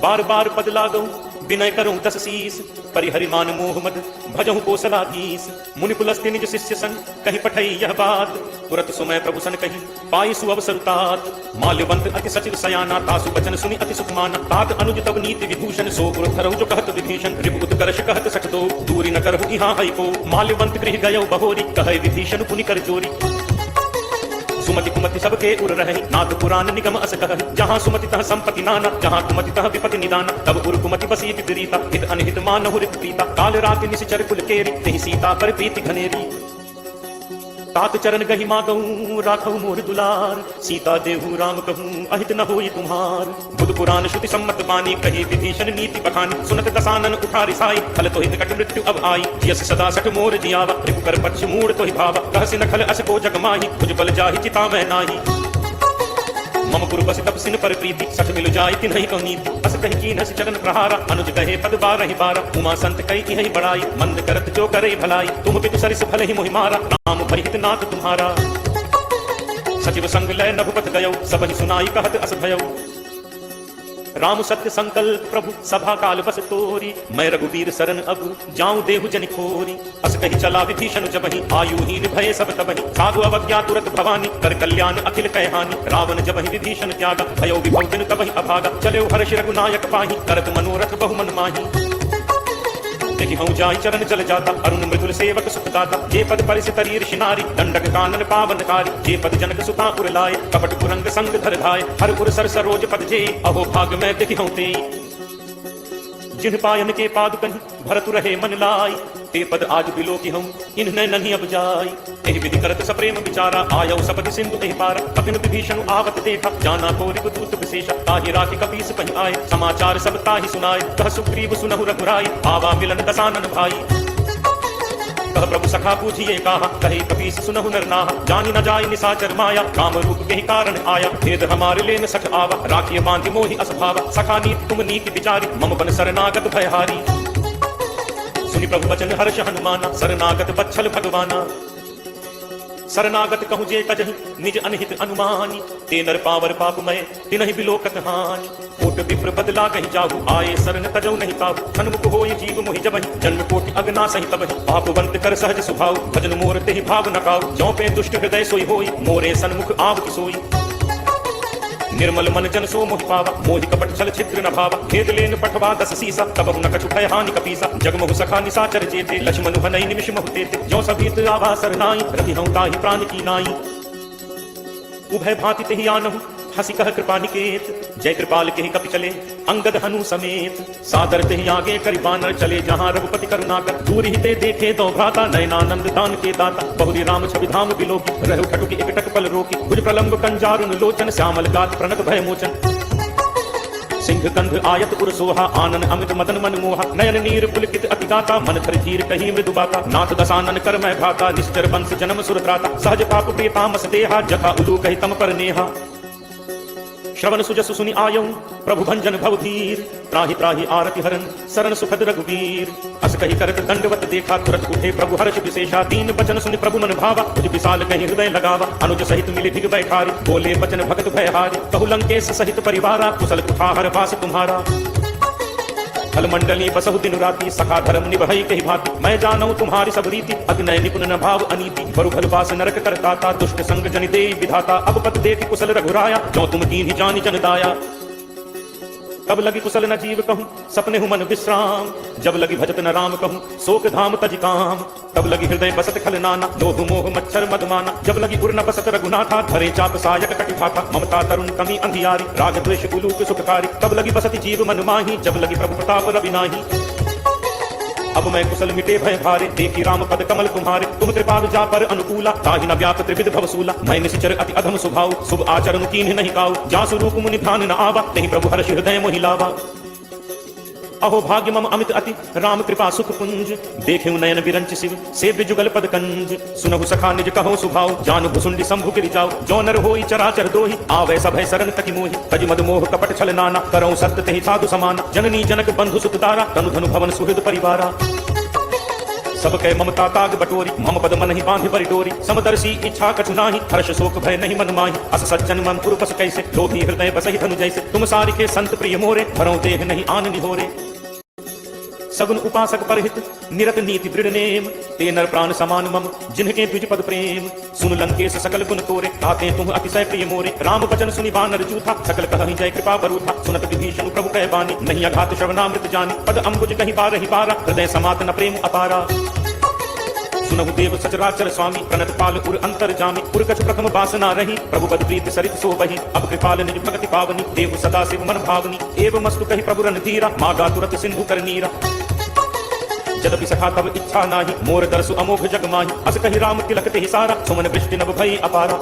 बार बार पद लागऊ, विनय करूं 10 शीस। परिहरि मान मोह मद, भजहु कोसलाधीस। मुनि पुलस्त्य निज शिष्य संग, कहि पठई यह बात। तुरत सुमय प्रभु सन कहि, पाई सुअवसर तात। माल्यवंत अति सचिव सयाना, तासु बचन सुनि अति सुख माना। तात अनुज तब नीति विभूषण, सो गुरु धरहु जो कहत विभीषण। रिपु उत्कर्ष कहत सठ दो, दूरी न करहु इहाँ हई को। माल्यवंत गृह गयौ बहोरी, कहै विभीषण पुनि कर चोरी। सुमति कुमति सबके उर रहे, नाथ पुराण निगम अस कहहि। जहाँ सुमति तह संपत्ति नाना, जहाँ कुमति तह विपति निदाना। तब उर कुमति बसी विपरीता, हित अनहित मानहु रित प्रीता। काल राति निश्चर कुल केरी, तेहि सीता पर प्रीति घनेरी। तात चरण गहि मागऊं, राखऊ मोर दुलार। सीता देहु राम कहूँ, अहित न होई तुम्हार। बुध पुराण श्रुति सम्मत बानी, कही विभीषण नीति बखानी। सुनत दसानन उठा रिसाई, खल तो हित कट मृत्यु अब आई। यस सदा सठ मोर जियावा, रिपु कर पक्ष मूढ़ तो ही भावा। कहसि न खल अस को जग माही, कुछ बल जाहि चिता मैं नाही। मम पुर बस तब सिन पर प्रीति, सठ मिल जाय तिन्हि को नीति। अस कहि कीन्हस चरण प्रहारा, अनुज कहे पद बारहि बारा। उमा संत कहि इहि बड़ाई, मंद करत जो करे भलाई। तुम पितु सरिस फल ही मोहि मारा, राम भयहित नाथ तुम्हारा। सचिव संग लय नभुपत गयौ, सब ही सुनाई कहत अस भयौ। राम सत्य संकल्प प्रभु सभा काल बस तोरी, मैं रघुवीर सरन अब जाऊं देहु जनि खोरी। अस कही चला विभीषण जबहि, आयुहीन भय सब तबहि, साधु अवज्ञा तुरत भवानी, कर कल्याण अखिल कहहानि। रावण जबहि विभीषण त्यागा, भयो विभव दिन तबहि अभागा, चले हर्ष रघुनायक पाहि, करत मनोरथ बहु मन माहि। देखि हूँ जाई चरण चल जाता, अरुण मृदुल सेवक सुख दाता, जे पद परिस तरी ऋषि नारी, दंडक कानन पावनकारी, जे पद जनक सुता पुर लाए, कपट कुरंग संग धर धाय, हर पुर सर सरोज पद जे, अहो भाग मैं देखि हूँ ते। जिन पायन के पादुकन भरतु रहे मन लाई, ते पद आज बिलो की हूँ इन्हें नहीं अब जाई। एहि विधि करत सप्रेम विचारा, आयौ सपति सिंधु एहि पार, कपिन विभीषण आवत देखा, जाना कोरि दूत विशेषा, ताहि राखि कपीस पहि आए, समाचार सब ताहि सुनाए, कह सुग्रीव सुनहु रघुराई, आवा मिलन दसानन भाई। कह प्रभु सखा पूछिए कहा, कहे कपीस सुनहु नर नाहा, जानी न जाय निसाचर माया, काम रूप के कारण आया, भेद हमारे ले न सख आवा, राखिए बांधि मोहि असभावा, सखा नीति तुम नीति विचारी, मम बन शरणागत भयहारी। सुनि प्रभु वचन हर्ष हनुमाना, शरणागत बच्छल भगवाना। शरणागत कहूँ जे कजहि निज अनहित अनुमानी, ते नर पावर पापमय तिनहि बिलोकत हानि। कोट विप्र बदला कहि जाहु, आए शरण तजौ नहीं काहू, सन्मुख होय जीव मोहि जबहि, जन्म कोटि अगना सहि तबहि। पापवंत कर सहज सुभाव, भजन मोर तेहि भाव न काऊ, जौ पे दुष्ट हृदय सोई होई, मोरे सन्मुख आवति सोई। निर्मल मन जन सो मोहि पावा, मोहि कपट छल छिद्र न भावा, भेद लेन पठवा दस सीसा, तबहु न कछु भय हानि कपीसा। जगमोहु सखा निसाचर जेते, लक्ष्मण हनई निमिष महु तेते, जो सभीत आवा सरनाई, रवि हूँ ताहि प्राण की नाई। उभय भांति तेहि आनहु, हसी कह कृपा निकेत, जय कृपाल केहि कपि चले, अंगद हनु समेत। सादर तेहि आगे करि बानर चले, जहाँ रघुपति करुणाकर, दूर ही ते देखे दो भ्राता, नयनानंद दान के दाता। बहुरी राम छवि धाम बिलोकी, रहु ठटुकी एकटक पल रोकी, भुज प्रलंब कंजारुन लोचन, श्यामल गात प्रणत भय मोचन। सिंह कंध आयत उर सोहा, आनन अमित मदन मन मोहा, नयन नीर पुलकित अति गाता, मन थर धीर कही मृदु बाता। नाथ दसानन कर मैं भ्राता, निश्चर वंश जन्म सुर त्राता, सहज पाप प्रियतामस देहा, जथा उलू कहि तम पर नेहा। श्रवण सुजसु सुनि आयौ प्रभु भंजन भव धीर, त्राहि त्राहि आरति हरन शरण सुखद रघुवीर। अस कहि करत दंडवत देखा, तुरत उठे प्रभु हर्ष विशेषा, दीन बचन सुनि प्रभु मन भावा, तुझ विशाल कहि हृदय लगावा। अनुज सहित मिले भिग बैठारी, बोले बचन भगत भयहारी, कहु लंकेश सहित परिवारा, कुशल कुठार वास तुम्हारा। फल मंडली बसहु दिन राति, सखा धर्म निभई कहि भांति, मैं जानऊ तुम्हारी सब रीति, अग्नय निपुण न भाव अनीति। बरु भल बास नरक करताता, दुष्ट संग जनि देई विधाता, अब पत देखि कुशल रघुराया, जो तुम कीन्हि जानि जन दाया। तब लगी कुशल न जीव कहूँ, सपने हूँ मन विश्राम, जब लगी भजत न राम कहूँ, शोक धाम तजि काम। तब लगी हृदय बसत खल नाना, लोभ मोह मच्छर मदमाना, जब लगी उर न बसत रघुनाथा, धरे चाप सायक कटिभाथा। ममता तरुण कमी अंधियारी, राग द्वेष उलूक सुखकारी, तब लगी बसति जीव मन माही, जब लगी प्रभु प्रताप रवि नाही। अब मैं कुशल मिटे भय भारे, देखी राम पद कमल तुम्हारे, तुम कृपाल जा पर अनुकूला, ताहि न व्याप त्रिविध भवसूला। मैं निश्चर अति अधम स्वभाव, शुभ आचरण कीन्हि नहीं काऊ, जासु रूप मुनि ध्यान न आवा, तेहि प्रभु हर्ष हृदय मोहि लावा। अहो भाग्य मम अमित अति, राम कृपा सुख पुंज, देखेउ नयन विरंच शिव, सेव्य जुगल पद कंज। सुनहु सखा निज कहो सुभाव, जानु भुसुंडी शंभु गिरि जाऊ, जो नर होई चराचर दोहि, आवै सभय शरण तकि मोहि। तजि मद मोह कपट छल नाना, करऊं सत्य तेहि साधु समाना, जननी जनक बंधु सुत तारा, तनु धनु भवन सुहृद परिवारा। सब कह ममता ताग बटोरी, मम पद मन ही बांधि बरि डोरी, समदर्शी इच्छा कछु नाही, हर्ष शोक भय नहीं मन माही। अस सज्जन मन पुरपस कैसे, लोभी हृदय बसहि धनु जैसे, तुम सारिके संत प्रिय मोरे, भरऊं देह नहीं आन निहोरे। सगुन उपासक परहित निरत नीति दृढ़ नेम, ते नर प्राण समान मम जिनके द्विज पद प्रेम। सुन लंकेश सकल गुण तोरे, ताते तुम अतिशय प्रिय मोरे। राम बचन सुनि बानर जूथा, सकल कहहि जय कृपा बरूथा। सुनत विभीषण प्रभु कह बानी, नहीं अघात श्रवणामृत जानी। पद अम्बुज कहि बारहि बारा, हृदय समात न प्रेम अपारा। सुनहु देव सचराचर स्वामी, प्रणत पाल उर अंतर जामी। उर कछ प्रथम बासना रही, प्रभु पद प्रीत सरित सो बही। अब कृपाल निज भगति पावनी, देव सदा शिव मन भावनी। एव मस्तु कहि प्रभु रन धीरा, मागा तुरत सिंधु कर नीरा। जदपि सखा तब इच्छा नाही, मोर दरसु अमोघ जग माही। अस कहि राम तिलक तेहि सारा, सुमन वृष्टि नभ भई अपारा।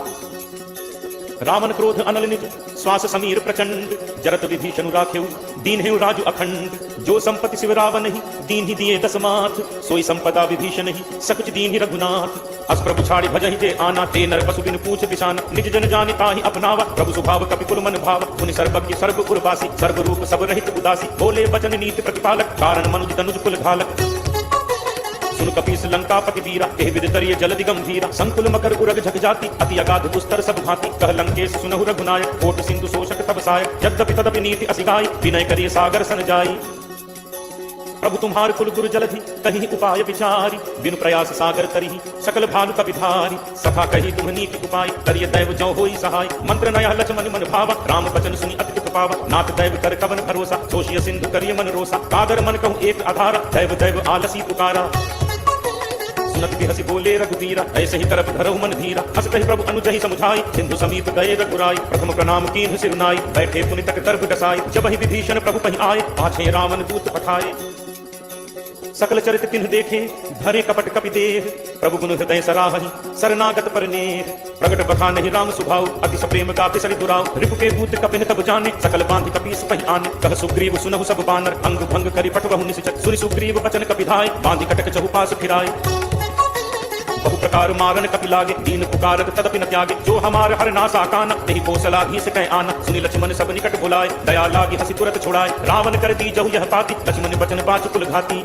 रावण क्रोध अनल निज, श्वास समीर प्रचंड। जरत विभीषण राखेउ, दीन हेउ राजु अखंड। जो संपत्ति शिव रावण ही, दीन ही दिए दस माथ। सोई संपदा विभीषण ही, सकुच दीन ही रघुनाथ। अस प्रभु छाड़ी भजहि जे आना, ते नर पशु बिन पूछ बिसाना। निज जन जानि ताहि अपनावा, प्रभु स्वभाव कपि कुल मन भाव। मुनि सर्वज्ञ सर्व उर्वासी, सर्व रूप सब रहित उदासी। बोले बचन नीति प्रतिपालक, कारण मनुज तनुज कुल घालक। सुन कपीस लंकापति वीरा के विदितरिय जलदि गंभीरा संकुल मकर उरग झक जाति अति अगाध दुस्तर सब भांति कह लंकेश सुनहु रघुनायक कोट सिंधु शोषक तब सायक यद्यपि तदपि नीति असिगाई विनय करिय सागर सन जाई प्रभु तुम्हार कुल गुरु जलधि कहीं उपाय विचारी बिनु प्रयास सागर तरिहि सकल भानु कपिधारी सखा कही तुम नीति उपाय करिय दैव जो होई सहाय मंत्र नया लक्ष्मण मन भावा राम बचन सुनि अति दुख पावा नाथ दैव कर कवन भरोसा सोशिय सिंधु करिय मन रोसा कादर मन कहूँ एक आधारा दैव दैव आलसी पुकारा सुनत बिहसी बोले रघुवीरा ऐसे ही तरफ धरहु मन धीरा हस कही प्रभु अनुजहि समुझाई सिंधु समीप गए रघुराई प्रथम प्रणाम कीन्ह सिरनाई बैठे पुनि तक दर्भ डसाई जब ही विभीषण प्रभु कहीं आए पाछे रावण दूत पठाए सकल चरित तिन्ह देखे धरे कपट कपि देह प्रभु गुण हृदय सराहहि शरणागत पर नेह प्रगट बखान ही राम सुभाव अतिश प्रेम गाति सरि दुराव रिपु के भूत कपिन तब जाने सकल बांधि कपीस पहि आने कह सुग्रीव सुनहु सब बानर अंग भंग करि पटवहु निश्चर सुनि सुग्रीव बचन कपिधाय बांधि कटक चहुपास फिराय बहु प्रकार मारन कपि लागे दीन पुकारत तदपि न त्यागे जो हमार हर नासा काना तेहि कौशलाधीश कह आना सुनि लक्ष्मण सब निकट बुलाए दया लागी हंसी तुरत छुड़ाए रावण कर दी जहु यह ताति लक्ष्मण बचन बाच कुल घाती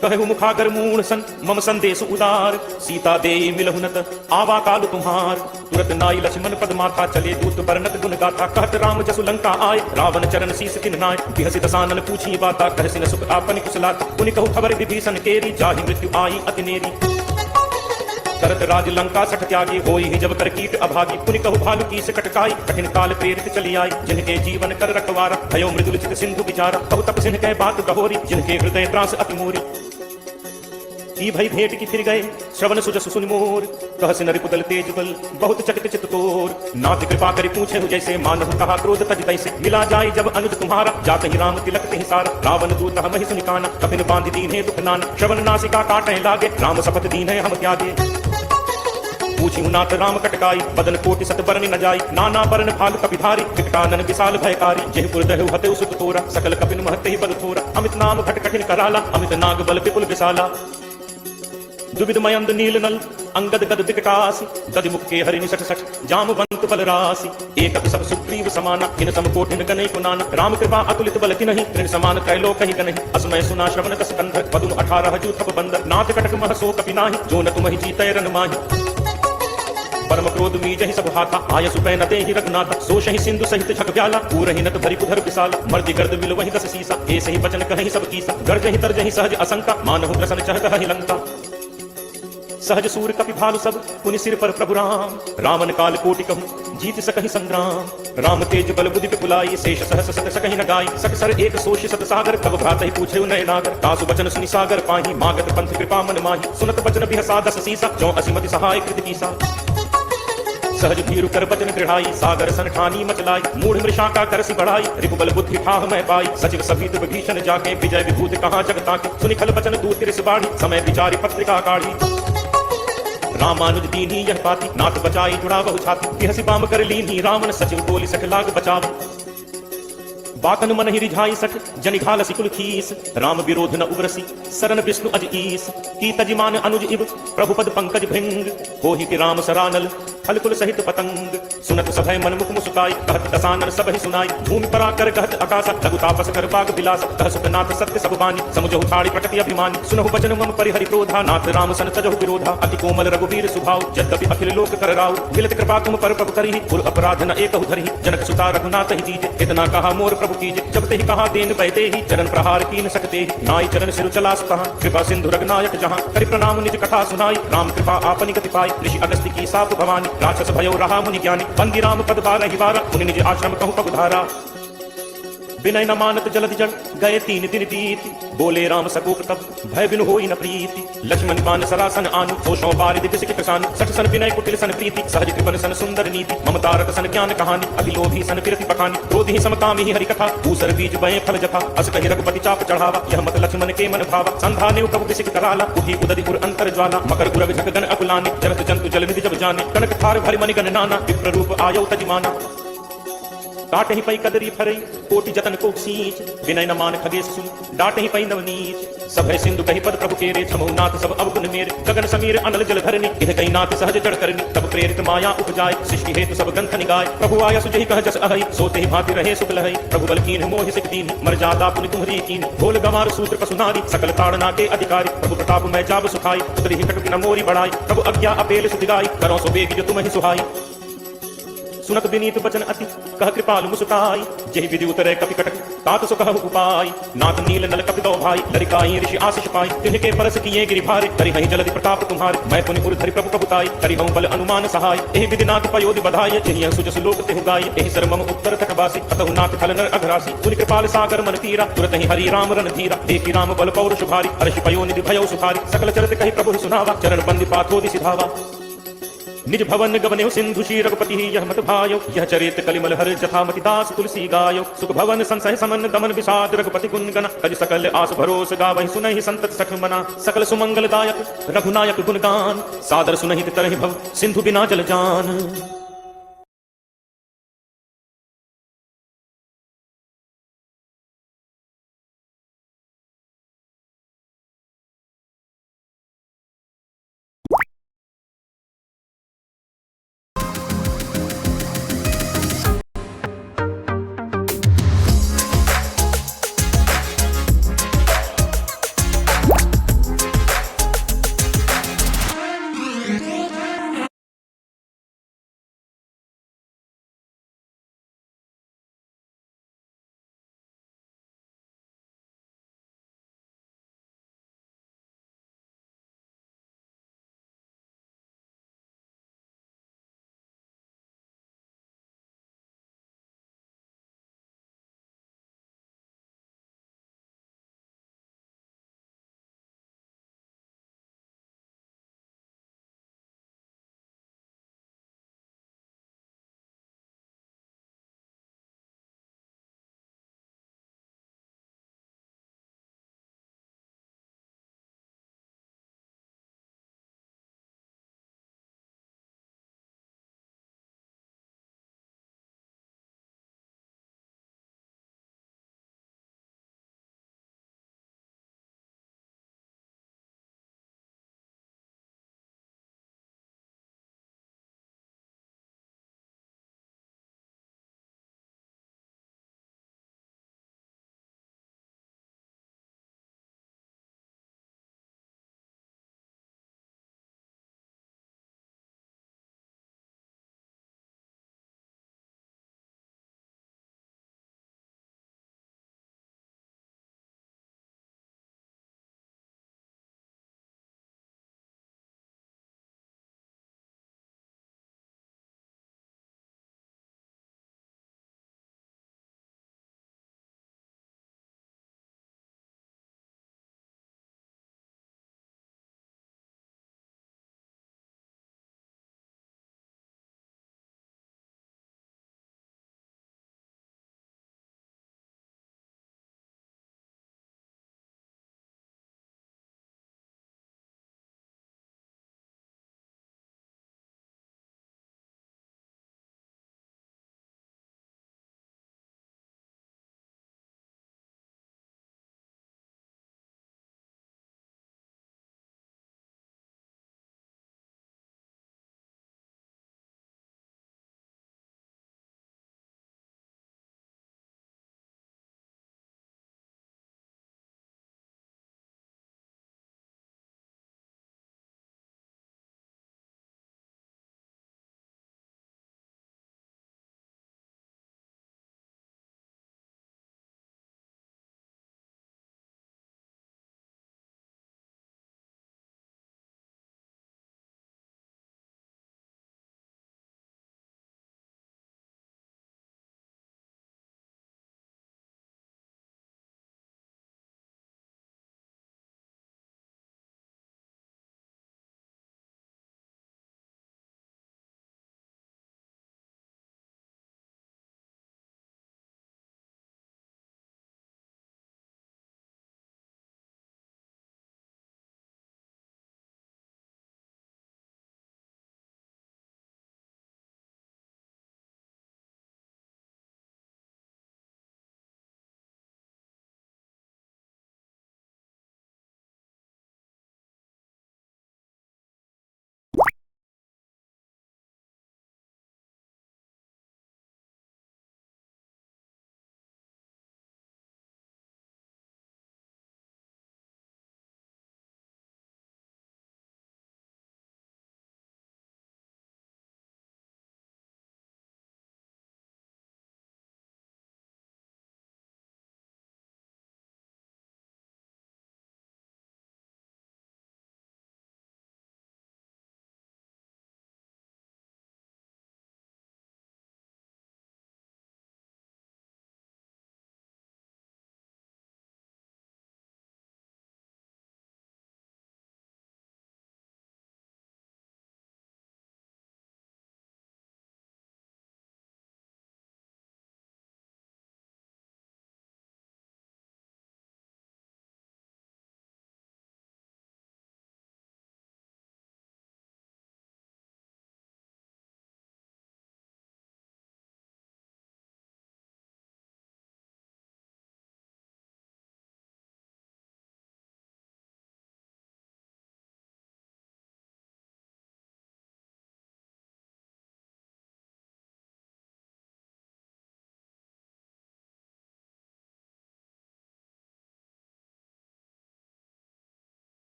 कहु मुखागर मूण सन मम संदेश उदार सीता दे मिलहु नत आवा काल तुम्हार तुरत नाई लक्ष्मण पद माथा चले दूत बरनत गुण गाथा कहत राम जसु लंका आए रावण चरण शीस किन नाय बिहसि दसानन पूछी बाता कहसि न सुख आपन कुशलात पुनि कहु खबर विभीषण केरी जाहि मृत्यु आई अति नेरी करत राज लंका सठ त्यागी होई ही जब कर कीट अभागी पुनि कहु भालु की से कटकाई कठिन काल प्रेरित चली आई जिनके जीवन कर रखवारा भयो मृदुल चित सिंधु विचारा कहु तप सिंह कह बात गहोरी जिनके हृदय त्रास अति मोरी की भई भेंट की फिर गए श्रवण सुजस सुनि मोर कहसि नरि कुदल तेज बल बहुत चकित चित तोर नाथ कृपा करि पूछे जैसे मानहु कहा क्रोध तज तैसे मिला जाए जब अनुज तुम्हारा जात ही राम तिलक ते सारा रावण दूत हम ही सुनिकाना कपिन बांधि दीन्हे दुख नाना श्रवण नासिका काटे लागे राम शपथ दीन्हे हम त्यागे पूछी नाथ राम कटकाई बदन कोटि सत बरनि न जाई नाना बरन भाल कपिधारी विकटानन विशाल भयकारी जेह पुर दहु हते सुत तोरा सकल कपिन महते ही बल थोरा अमित नाम घट कठिन कराला अमित नाग बल विपुल विशाला दुविध मयंद नील नल अंगद गद विकटासी गदि मुख के हरि निसठ सठ जामवंत बल राशि एक सब सुग्रीव समाना इन सम कोटिन गनई कुनाना राम कृपा अतुलित बल तिनहि तृण समान त्रैलोक ही गनहि असमय सुना श्रवण दस कंधर पदुम 18 जूथप बंदर नाथ कटक मह सो कपि नाहि जो न तुमहि जीतै रन माहि परम क्रोध मीजहि सब हाथा आय सुपै नते ही रघुनाथा सोषहि सिंधु सहित झक व्याला पूरहि नत भरि पुधर विशाला मर्दि गर्द मिल वहि दस सीसा ऐसे ही वचन कहि सब कीसा गर्जहि तरजहि सहज असंका मानहु प्रसन्न चहत हहि लंका सहज सूर कपि भालु सब पुनि सिर पर प्रभु राम रावण काल कोटि कहूँ जीत सकहि संग्राम राम तेज बल बुद्धि विपुलाई शेष सहस सत सकहि न गाई सकसर एक सोषि सत सागर तब भ्रातहि पूछे नय नागर तासु बचन सुनि सागर पाहि मागत पंथ कृपा मन माहि सुनत बचन बिहसा दस सीसा जो असिमति सहाय कृत कीसा सहज भीरु कर बचन दृढ़ाई सागर सन ठानी मचलाई मूढ़ मृषा का करसी बढ़ाई रिपुबल बुद्धि ठाह मैं पाई सचिव सभीत विभीषण जाके विजय विभूत कहाँ जगता के सुनि खल बचन दूत तिरस बाढ़ी समय विचारी पत्रिका काढ़ी रामानुज दीनी यह पाती नाथ बचाई जुड़ा बहु छाती बिहसी बाम कर लीनी रावण सचिव बोली सख लाग बचाव बाकन मन ही रिझाई सठ जनि घाल सिकुल खीस राम विरोध न उग्रसी सरन विष्णु अज ईस की तजिमान अनुज इव प्रभुपद पंकज भृंग होहि कि राम सरानल फलकुल सहित पतंग सुनत सभय मन मुख मुस्काई कहत दसानन सब ही सुनाई भूमि परा कर कहत आकाश लघु तापस कर बाग विलास कह सुखनाथ सत्य सब बानी समुझहु ठाड़ी प्रकृति अभिमानी सुनहु वचन मम परिहरि क्रोधा नाथ राम सन तजहु विरोधा अति कोमल रघुवीर स्वभाव यद्यपि अखिल लोक कर राव विलत कृपा तुम पर प्रभु करिहि पुर अपराध न एकहु धरिहि जनक सुता रघुनाथ ही दीजे इतना कहा मोर प्रभु कीजे जब ते ही कहा देन बैते ही चरण प्रहार कीन सकते ही नाई चरण सिर चला सुतहा कृपा सिंधु रघुनायक जहाँ करि प्रणाम निज कथा सुनाई राम कृपा आपनि गति पाई ऋषि अगस्त्य की साप भवानी राक्षस भयो रहा मुनि ज्ञानी बंदी राम पद बारहि बारा मुनि निज आश्रम कहु पगुधारा विनय न मानत जलधि जल गए 3 दिन बीती बोले राम सकोप तब भय बिनु होई न प्रीति लक्ष्मण बाण सरासन आनु सोषों बारिद किसके किसान सठ सन विनय कुटिल सन प्रीति सहज कृपन सन सुंदर नीति ममता रत सन ज्ञान कहानी अभिलोभी सन फिरति पखानी क्रोधी समकामी हरि कथा दूसर बीज बहे फल जथा अस कहि रघुपति चाप चढ़ावा यह मत लक्ष्मण के मन भावा संधाने कब किसिक कराला उठी उदधि उर अंतर ज्वाला मकर उरग झक गण अकुलानी जरत जंतु जल निधि जब जाने कनक थार भरि मनि गण नाना विप्र रूप आयो तजिमाना काटे ही पई कदरी फरई कोटि जतन को सींच विनय न मान खगेश सुन डाटे ही पई नवनीच सब है सिंधु कही पद प्रभु केरे छमो नाथ सब अवगुण मेरे गगन समीर अनल जल धरनी इह कही नाथ सहज जड़ करनी तब प्रेरित माया उपजाय सृष्टि हेतु सब ग्रंथ निगाय प्रभु आया सुजहि कह जस अहै सोते ही भांति रहे सुख लहै प्रभु बल कीन मोहि सिक दीन मर जाता पुनि तुम्हरी कीन भोल गंवार सूत्र कसुनारी सकल ताड़ना के अधिकारी प्रभु प्रताप मैं जाब सुखाई उतरी ही कटुकी न मोरी बढ़ाई प्रभु आज्ञा अपेल सुधिगाई करो सो बेग जो तुम्हि सुहाई सुनत विनीत वचन अति कह कृपालु मुसुकाई जेहि विधि उतरे कपि कटक तात सो कहु उपाय नाथ नील नल कपि दो भाई लरिकाई ऋषि आशीष पाई तिनके परस किए गिरि भारे करि हहि जलधि प्रताप तुम्हारे मैं पुनि उर धरि प्रभु प्रभुताई करि हूं बल अनुमान सहाय एहि विधि नाथ पयोधि बधाई एहि सुजस लोक तेहु गाई एहि सर मम उत्तर तट बासी अतहु नाथ खल नर अघरासी पुनि कृपाल सागर मन तीरा तुरत ही हरि राम रन धीरा देखि राम बल पौरुष भारी हर्षि पयोनिधि भयो सुखारी सकल चरित कहि प्रभु सुनावा चरण बंदि पाथोदि सिधावा निज भवन गवने सिंधु श्री रघुपति यह मत भायो यह चरित कलिमल हर जथामति दास तुलसी गायो सुख भवन संसह समन दमन विषाद रघुपति गुण गण कज सकल आस भरोस गावहि सुनहि संतत सख मना सकल सुमंगल दायक रघुनायक गुणगान सादर सुनहि तरहि भव सिंधु बिना जल जान।